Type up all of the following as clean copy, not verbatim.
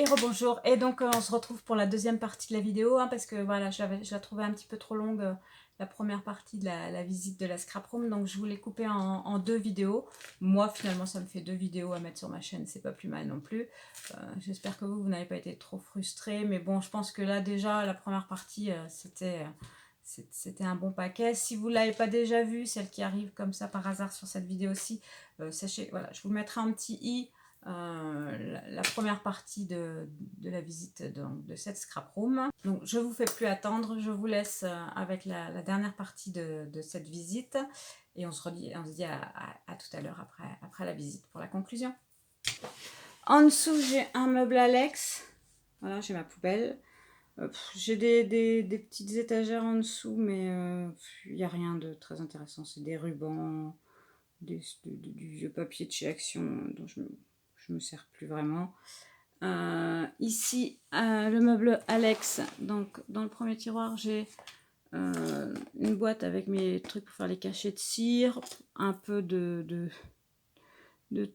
Et rebonjour, et donc on se retrouve pour la deuxième partie de la vidéo, parce que voilà, je la trouvais un petit peu trop longue, la première partie de la visite de la scrap room, donc je voulais couper en deux vidéos. Moi finalement ça me fait deux vidéos à mettre sur ma chaîne, c'est pas plus mal non plus. J'espère que vous n'avez pas été trop frustrés, mais bon, je pense que là déjà la première partie c'était un bon paquet. Si vous ne l'avez pas déjà vu, celle qui arrive comme ça par hasard sur cette vidéo-ci, sachez, voilà, je vous mettrai un petit i. La première partie de la visite de cette scrap room. Donc je vous fais plus attendre, je vous laisse avec la dernière partie de cette visite et on se dit à tout à l'heure après la visite pour la conclusion. En dessous j'ai un meuble Alex, voilà, j'ai ma poubelle. J'ai des petites étagères en dessous, mais il n'y a rien de très intéressant. C'est des rubans, du vieux papier de chez Action dont je me sers plus vraiment. Ici, le meuble Alex. Donc, dans le premier tiroir, j'ai une boîte avec mes trucs pour faire les cachets de cire, un peu de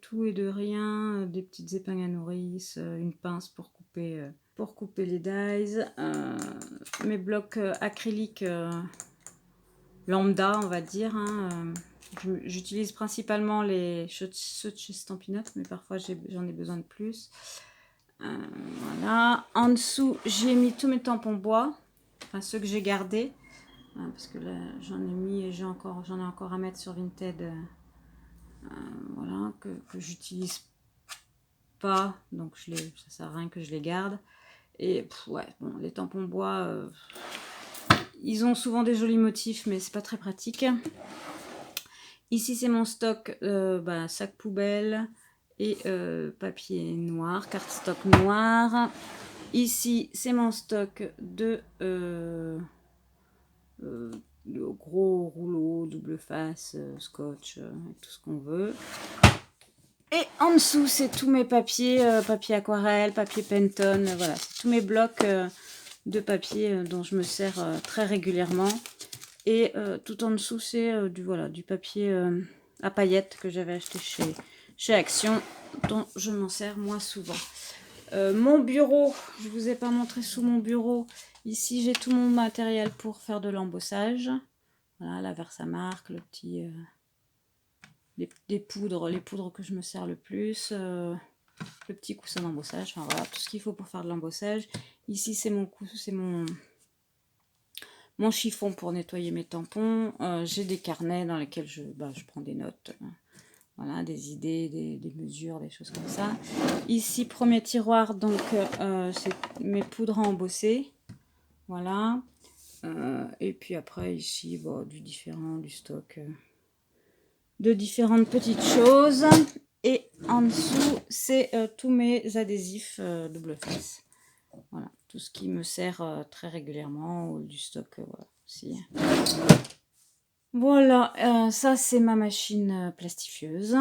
tout et de rien, des petites épingles à nourrice, une pince pour couper les dies, mes blocs acryliques lambda, on va dire. J'utilise principalement ceux de chez Stampin' Up, mais parfois j'en ai besoin de plus. Voilà. En dessous, j'ai mis tous mes tampons bois, enfin ceux que j'ai gardés, parce que là j'en ai mis et j'en ai encore à mettre sur Vinted. Voilà, que j'utilise pas, donc ça sert à rien que je les garde. Et ouais, bon, les tampons bois, ils ont souvent des jolis motifs, mais c'est pas très pratique. Ici c'est mon stock sac poubelle et papier noir, cardstock noir. Ici c'est mon stock de gros rouleaux, double face, scotch, tout ce qu'on veut. Et en dessous, c'est tous mes papiers, papier aquarelle, papier Penton, voilà, c'est tous mes blocs de papier dont je me sers très régulièrement. Et tout en dessous, c'est du papier à paillettes que j'avais acheté chez Action, dont je m'en sers moins souvent. Mon bureau, je ne vous ai pas montré sous mon bureau. Ici, j'ai tout mon matériel pour faire de l'embossage. Voilà, la Versamark, le petit... les poudres que je me sers le plus, le petit coussin d'embossage, enfin voilà, tout ce qu'il faut pour faire de l'embossage. Ici c'est mon chiffon pour nettoyer mes tampons. J'ai des carnets dans lesquels je prends des notes, voilà, des idées, des mesures, des choses comme ça. Ici premier tiroir, donc c'est mes poudres à embosser, voilà. Et puis après ici du stock de différentes petites choses. Et en dessous, c'est tous mes adhésifs double face. Voilà, tout ce qui me sert très régulièrement, ou du stock, voilà, aussi. Voilà, ça c'est ma machine plastifieuse.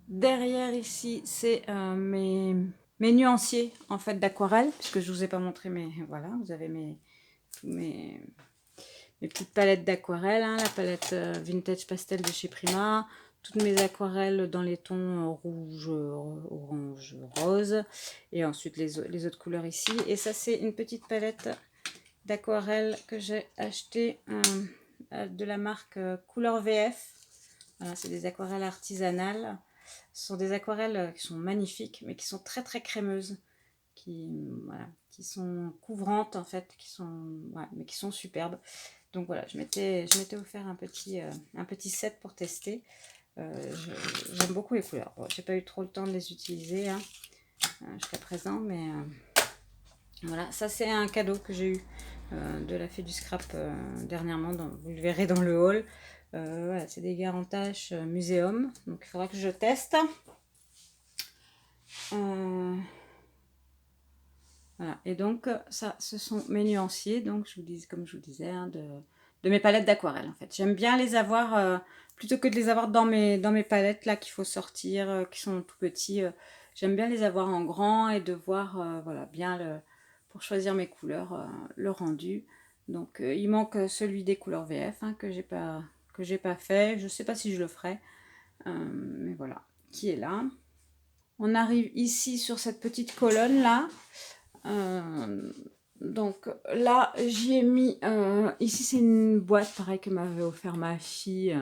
Derrière ici, c'est mes nuanciers en fait d'aquarelle, puisque je vous ai pas montré, mais voilà, vous avez mes petites palettes d'aquarelle, la palette Vintage Pastel de chez Prima, toutes mes aquarelles dans les tons rouge, orange, rose, et ensuite les autres couleurs ici. Et ça c'est une petite palette d'aquarelle que j'ai achetée de la marque Couleur VF. Voilà, c'est des aquarelles artisanales. Ce sont des aquarelles qui sont magnifiques, mais qui sont très très crémeuses, qui sont couvrantes en fait, mais qui sont superbes. Donc voilà, je m'étais offert un petit set pour tester. J'aime beaucoup les couleurs. Bon, j'ai pas eu trop le temps de les utiliser jusqu'à présent, mais voilà, ça c'est un cadeau que j'ai eu de la Fée du Scrap dernièrement, vous le verrez dans le haul. Voilà, c'est des Garantache Muséum, donc il faudra que je teste. Voilà, et donc ça, ce sont mes nuanciers, donc comme je vous disais, de mes palettes d'aquarelle en fait. J'aime bien les avoir, plutôt que de les avoir dans mes palettes là qu'il faut sortir, qui sont tout petits. J'aime bien les avoir en grand et de voir voilà, bien pour choisir mes couleurs, le rendu. Donc il manque celui des couleurs VF que j'ai pas fait. Je sais pas si je le ferai, mais voilà, qui est là. On arrive ici sur cette petite colonne là. Donc là, j'y ai mis... ici, c'est une boîte, pareil, que m'avait offert ma fille.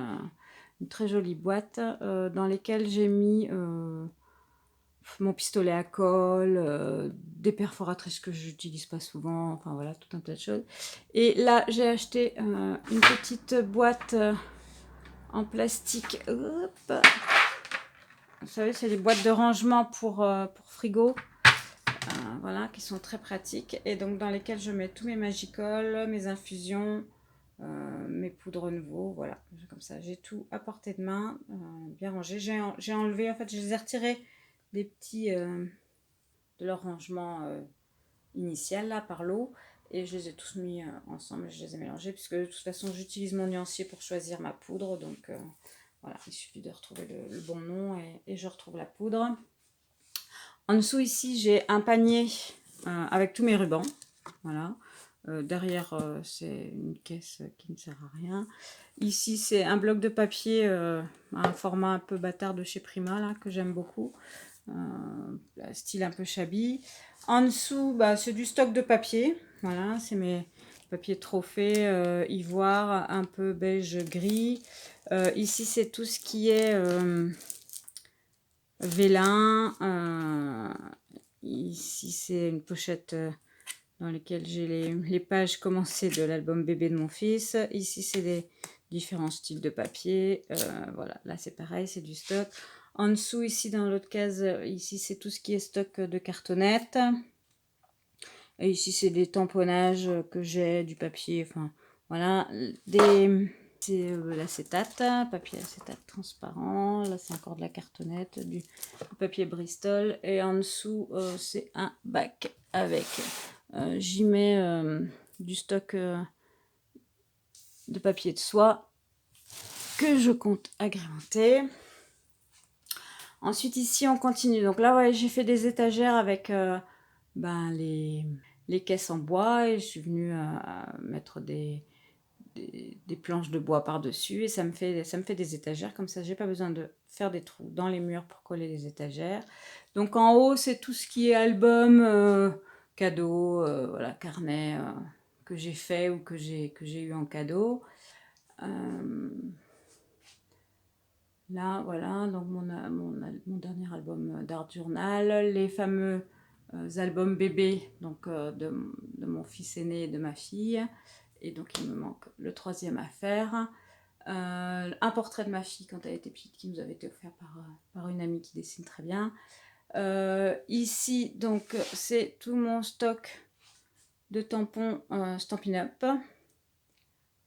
Une très jolie boîte dans laquelle j'ai mis mon pistolet à colle, des perforatrices que j'utilise pas souvent, enfin voilà, tout un tas de choses. Et là, j'ai acheté une petite boîte en plastique. Hop. Vous savez, c'est des boîtes de rangement pour frigo. Voilà, qui sont très pratiques. Et donc, dans lesquelles je mets tous mes magicoles, mes infusions, mes poudres nouveaux. Voilà, comme ça, j'ai tout à portée de main, bien rangé. J'ai enlevé, en fait, je les ai retirés des petits de leur rangement initial, là, par l'eau. Et je les ai tous mis ensemble, je les ai mélangés, puisque de toute façon, j'utilise mon nuancier pour choisir ma poudre. Donc, voilà, il suffit de retrouver le bon nom et je retrouve la poudre. En dessous ici, j'ai un panier avec tous mes rubans. Voilà. Derrière, c'est une caisse qui ne sert à rien. Ici, c'est un bloc de papier, un format un peu bâtard de chez Prima, là, que j'aime beaucoup. Style un peu shabby. En dessous, bah, c'est du stock de papier. Voilà, c'est mes papiers trophées, ivoire, un peu beige gris. Ici, c'est tout ce qui est vélin. Ici, c'est une pochette dans laquelle j'ai les pages commencées de l'album bébé de mon fils. Ici, c'est des différents styles de papier. Voilà, là, c'est pareil, c'est du stock. En dessous, ici, dans l'autre case, ici, c'est tout ce qui est stock de cartonnettes. Et ici, c'est des tamponnages que j'ai, du papier, enfin, voilà. C'est l'acétate, papier acétate transparent. Là, c'est encore de la cartonnette, du papier Bristol. Et en dessous, c'est un bac avec. J'y mets du stock de papier de soie que je compte agrémenter. Ensuite, ici, on continue. Donc là, ouais, j'ai fait des étagères avec les caisses en bois. Et je suis venue mettre des planches de bois par-dessus. Et ça me fait des étagères. Comme ça, j'ai pas besoin de faire des trous dans les murs pour coller les étagères. Donc en haut, c'est tout ce qui est album, cadeau, voilà, carnet que j'ai fait ou que j'ai eu en cadeau. Là, voilà, donc mon dernier album d'art journal, les fameux albums bébés donc, de mon fils aîné et de ma fille. Et donc, il me manque le troisième à faire. Un portrait de ma fille quand elle était petite qui nous avait été offert par une amie qui dessine très bien. Ici, donc, c'est tout mon stock de tampons Stampin' Up.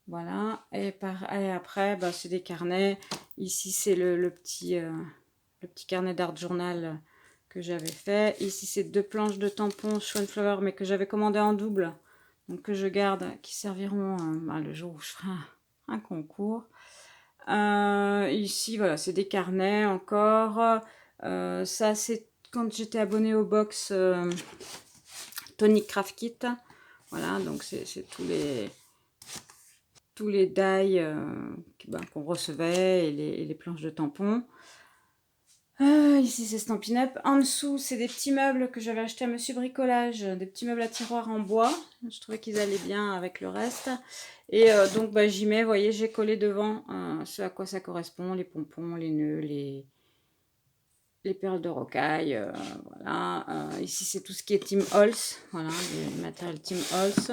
Voilà, et après, bah, c'est des carnets. Ici, c'est le petit carnet d'art journal que j'avais fait. Ici, c'est 2 planches de tampons Schoenflower, mais que j'avais commandé en double. Donc, que je garde, qui serviront le jour où je ferai un concours. Ici, voilà, c'est des carnets encore. Ça, c'est quand j'étais abonnée au box Tonic Craft Kit. Voilà, donc c'est tous les die qu'on recevait et les planches de tampons. Ici, c'est Stampin' Up. En dessous, c'est des petits meubles que j'avais acheté à Monsieur Bricolage, des petits meubles à tiroirs en bois. Je trouvais qu'ils allaient bien avec le reste. Et donc, bah, j'y mets, vous voyez, j'ai collé devant ce à quoi ça correspond, les pompons, les nœuds, les perles de rocaille, voilà. Ici, c'est tout ce qui est Tim Holtz, voilà, des matériels Tim Holtz,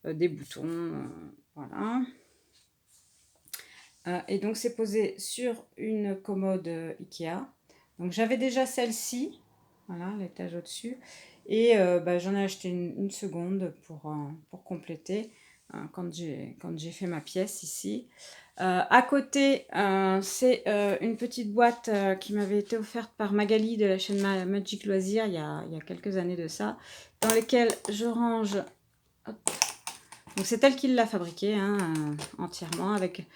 des boutons, voilà. Et donc, c'est posé sur une commode Ikea. Donc, j'avais déjà celle-ci, voilà, l'étage au-dessus. Et j'en ai acheté une seconde pour compléter quand j'ai fait ma pièce ici. À côté, c'est une petite boîte qui m'avait été offerte par Magali de la chaîne Magic Loisirs il y a quelques années de ça, dans lesquelles je range... Hop. Donc c'est elle qui l'a fabriquée entièrement avec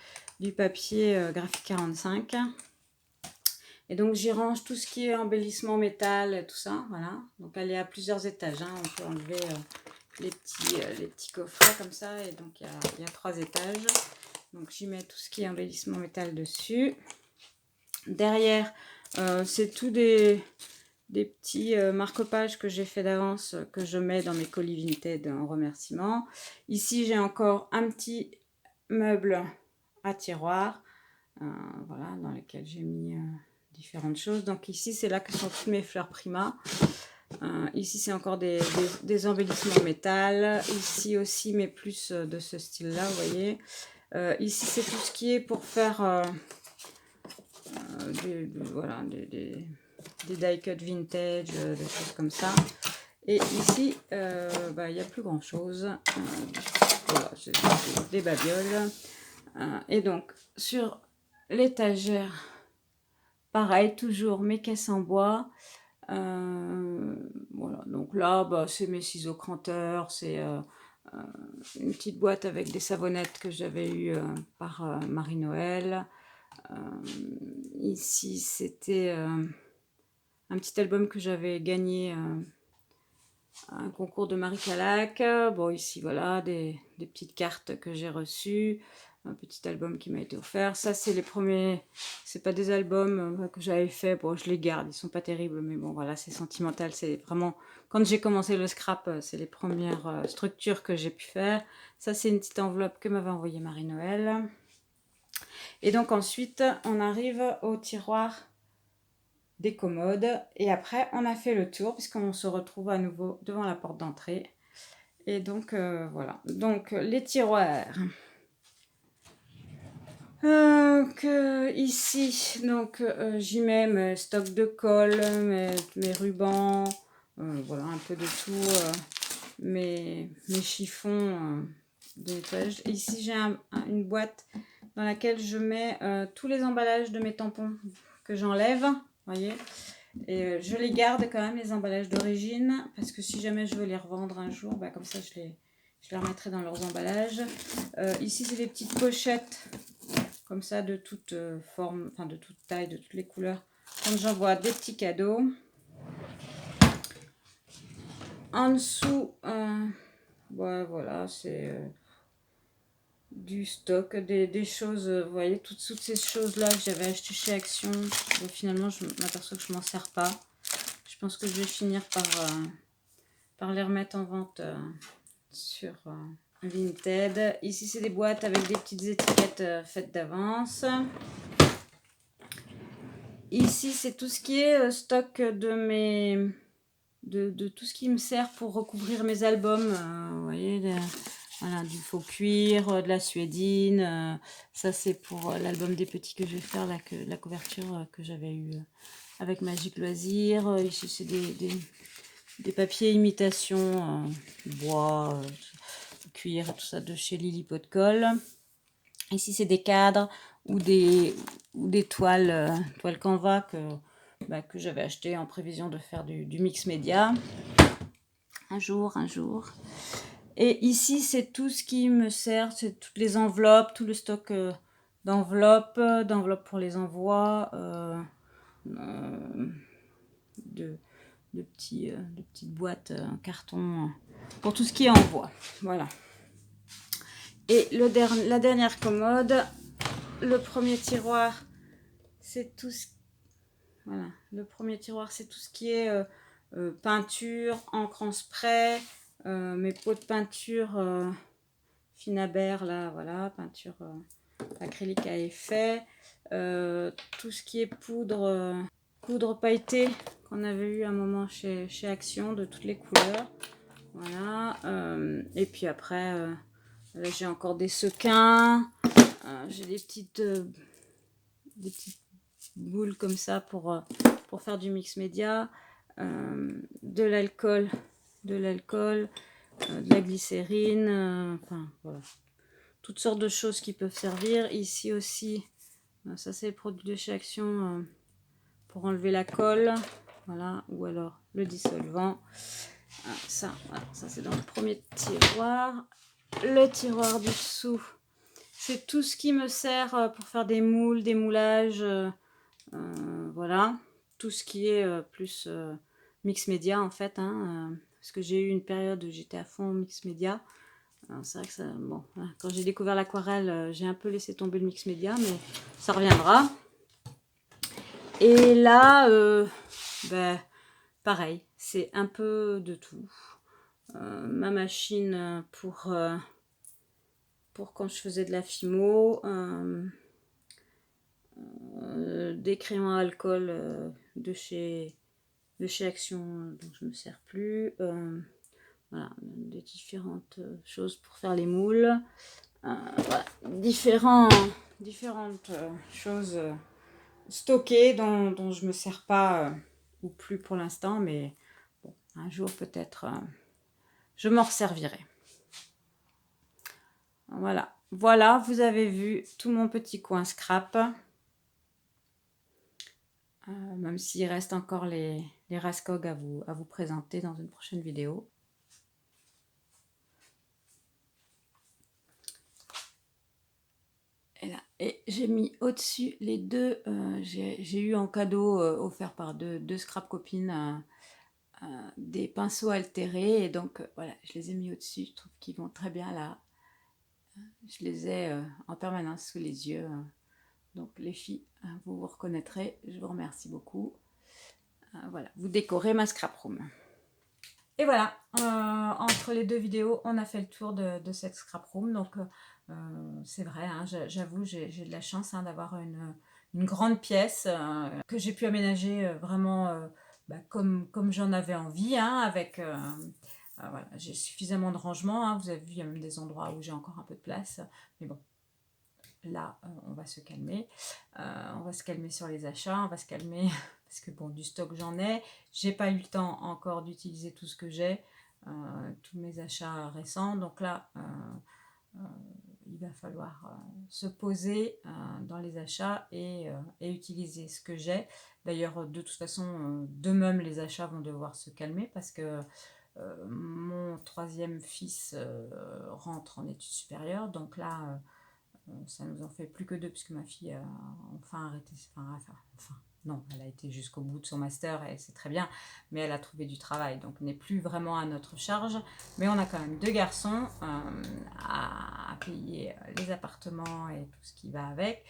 du papier graphique 45. Et donc j'y range tout ce qui est embellissement métal, tout ça, voilà. Donc elle est à plusieurs étages, on peut enlever les petits coffrets comme ça, et donc il y a 3 étages. Donc j'y mets tout ce qui est embellissement métal dessus. Derrière, c'est tout des des petits marque-pages que j'ai fait d'avance, que je mets dans mes colis Vinted en remerciement. Ici, j'ai encore un petit meuble à tiroir, voilà, dans lequel j'ai mis différentes choses. Donc ici, c'est là que sont toutes mes fleurs Prima. Ici, c'est encore des embellissements en métal. Ici aussi, mais plus de ce style-là, vous voyez. Ici, c'est tout ce qui est pour faire voilà, des die cut vintage, des choses comme ça. Et ici, il n'y a plus grand chose. Voilà, c'est des babioles. Et donc, sur l'étagère, pareil, toujours mes caisses en bois. Voilà, donc là, c'est mes ciseaux cranteurs, c'est une petite boîte avec des savonnettes que j'avais eues par Marie-Noël. Ici, c'était un petit album que j'avais gagné un concours de Marie Calac. Bon, ici, voilà, des petites cartes que j'ai reçues. Un petit album qui m'a été offert. Ça, c'est les premiers... C'est pas des albums que j'avais fait. Bon, je les garde. Ils sont pas terribles, mais bon, voilà, c'est sentimental. C'est vraiment... Quand j'ai commencé le scrap, c'est les premières structures que j'ai pu faire. Ça, c'est une petite enveloppe que m'avait envoyée Marie-Noël. Et donc, ensuite, on arrive au tiroir des commodes. Et après, on a fait le tour, puisqu'on se retrouve à nouveau devant la porte d'entrée. Et donc, voilà. Donc, les tiroirs... ici, donc j'y mets mes stocks de colle, mes rubans, voilà, un peu de tout, mes chiffons de nettoyage. Ici, j'ai une boîte dans laquelle je mets tous les emballages de mes tampons que j'enlève, voyez. Et je les garde quand même, les emballages d'origine, parce que si jamais je veux les revendre un jour, comme ça je les remettrai dans leurs emballages. Ici, c'est des petites pochettes comme ça, de toute forme, enfin de toute taille, de toutes les couleurs, quand j'envoie des petits cadeaux. En dessous, voilà, c'est du stock, des choses, vous voyez, toutes ces choses-là que j'avais achetées chez Action. Bon, finalement, je m'aperçois que je m'en sers pas. Je pense que je vais finir par les remettre en vente sur Vinted. Ici, c'est des boîtes avec des petites étiquettes faites d'avance. Ici, c'est tout ce qui est stock de tout ce qui me sert pour recouvrir mes albums. Vous voyez, voilà, du faux cuir, de la suédine. Ça, c'est pour l'album des petits que je vais faire, la couverture que j'avais eue avec Magique Loisir. Ici, c'est des papiers imitation bois, cuir, tout ça de chez Lily Pot de Colle. Ici, c'est des cadres ou des toiles Canva que j'avais acheté en prévision de faire du mix média. Un jour. Et ici, c'est tout ce qui me sert, c'est toutes les enveloppes, tout le stock d'enveloppes pour les envois, de petites boîtes en carton pour tout ce qui est envoi. Voilà. Et la dernière commode, le premier tiroir, c'est tout ce... Voilà, le premier tiroir, c'est tout ce qui est peinture, encre en spray, mes pots de peinture Finabert, là, voilà, peinture acrylique à effet, tout ce qui est poudre pailletée qu'on avait eu un moment chez Action, de toutes les couleurs. Voilà, et puis après, là j'ai encore des sequins, j'ai des petites boules comme ça pour faire du mix média, de l'alcool, de la glycérine, enfin voilà, toutes sortes de choses qui peuvent servir. Ici aussi, ça c'est le produit de chez Action pour enlever la colle, voilà, ou alors le dissolvant. Ça c'est dans le premier tiroir. Le tiroir du dessous, c'est tout ce qui me sert pour faire des moules, des moulages, voilà, tout ce qui est plus mix média en fait, parce que j'ai eu une période où j'étais à fond mix média. C'est vrai que ça, bon, quand j'ai découvert l'aquarelle, j'ai un peu laissé tomber le mix média, mais ça reviendra. Et là, pareil, c'est un peu de tout. Ma machine pour quand je faisais de la fimo, des crayons à alcool de chez Action dont je ne me sers plus, voilà, des différentes choses pour faire les moules, voilà, différentes choses stockées dont je ne me sers pas ou plus pour l'instant, mais bon, un jour peut-être je m'en resservirai. Voilà, voilà, vous avez vu tout mon petit coin scrap. Même s'il reste encore les Raskog à vous présenter dans une prochaine vidéo. Et j'ai mis au-dessus les deux, j'ai eu en cadeau offert par deux scrap copines des pinceaux altérés, et donc voilà, je les ai mis au-dessus, je trouve qu'ils vont très bien là. Je les ai en permanence sous les yeux. Donc les filles, vous vous reconnaîtrez, je vous remercie beaucoup. Voilà, vous décorez ma scrap room. Et voilà, entre les deux vidéos, on a fait le tour de cette scrap room. Donc c'est vrai, hein, j'avoue, j'ai de la chance d'avoir une grande pièce que j'ai pu aménager vraiment comme j'en avais envie, hein, avec... voilà, j'ai suffisamment de rangement, hein. Vous avez vu, il y a même des endroits où j'ai encore un peu de place. Mais bon, là, on va se calmer. On va se calmer sur les achats, on va se calmer parce que bon, du stock j'en ai. J'ai pas eu le temps encore d'utiliser tout ce que j'ai, tous mes achats récents. Donc là, il va falloir se poser dans les achats et utiliser ce que j'ai. D'ailleurs, de toute façon, de même, les achats vont devoir se calmer parce que mon troisième fils rentre en études supérieures. Donc là, ça nous en fait plus que deux puisque ma fille a enfin arrêté, enfin, non, elle a été jusqu'au bout de son master et c'est très bien, mais elle a trouvé du travail, donc n'est plus vraiment à notre charge. Mais on a quand même deux garçons à payer les appartements et tout ce qui va avec,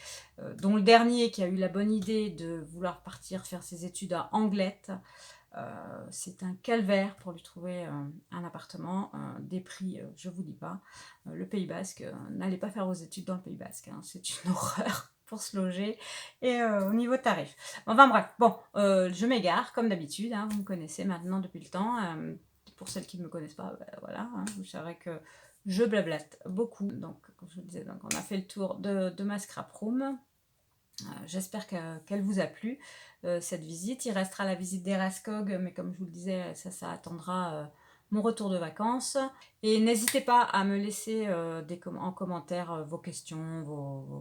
dont le dernier qui a eu la bonne idée de vouloir partir faire ses études à Anglette. C'est un calvaire pour lui trouver un appartement, des prix, je vous dis pas. Le Pays Basque, n'allez pas faire vos études dans le Pays Basque, hein, c'est une horreur pour se loger et au niveau tarif. Enfin bref, bon, je m'égare comme d'habitude, hein, vous me connaissez maintenant depuis le temps. Pour celles qui ne me connaissent pas, ben, voilà, hein, vous saurez que je blablate beaucoup. Donc, comme je vous disais, donc, on a fait le tour de ma scrap room. J'espère qu'elle vous a plu, cette visite. Il restera la visite des Raskog, mais comme je vous le disais, ça attendra mon retour de vacances. Et n'hésitez pas à me laisser en commentaire vos questions,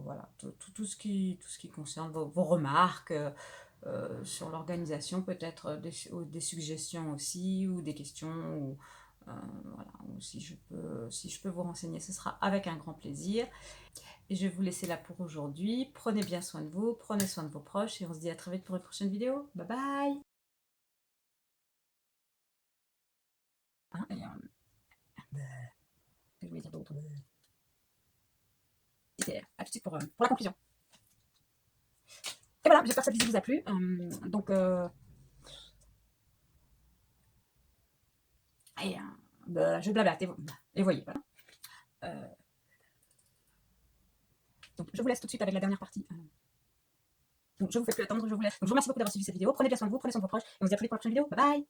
voilà, tout ce qui concerne vos remarques sur l'organisation, peut-être des suggestions aussi, ou des questions, ou, voilà, ou si je peux vous renseigner, ce sera avec un grand plaisir. Et je vais vous laisser là pour aujourd'hui. Prenez bien soin de vous, prenez soin de vos proches et on se dit à très vite pour une prochaine vidéo. Bye bye. Hein, et, je voulais dire d'autre. À tout de suite pour la conclusion. Et voilà, j'espère que cette vidéo vous a plu. Donc, et, je blablate et voyez, voilà. Donc, je vous laisse tout de suite avec la dernière partie. Donc, je vous fais plus attendre, je vous laisse. Donc, je vous remercie beaucoup d'avoir suivi cette vidéo. Prenez bien soin de vous, prenez soin de vos proches et on se dit à très vite pour la prochaine vidéo. Bye bye.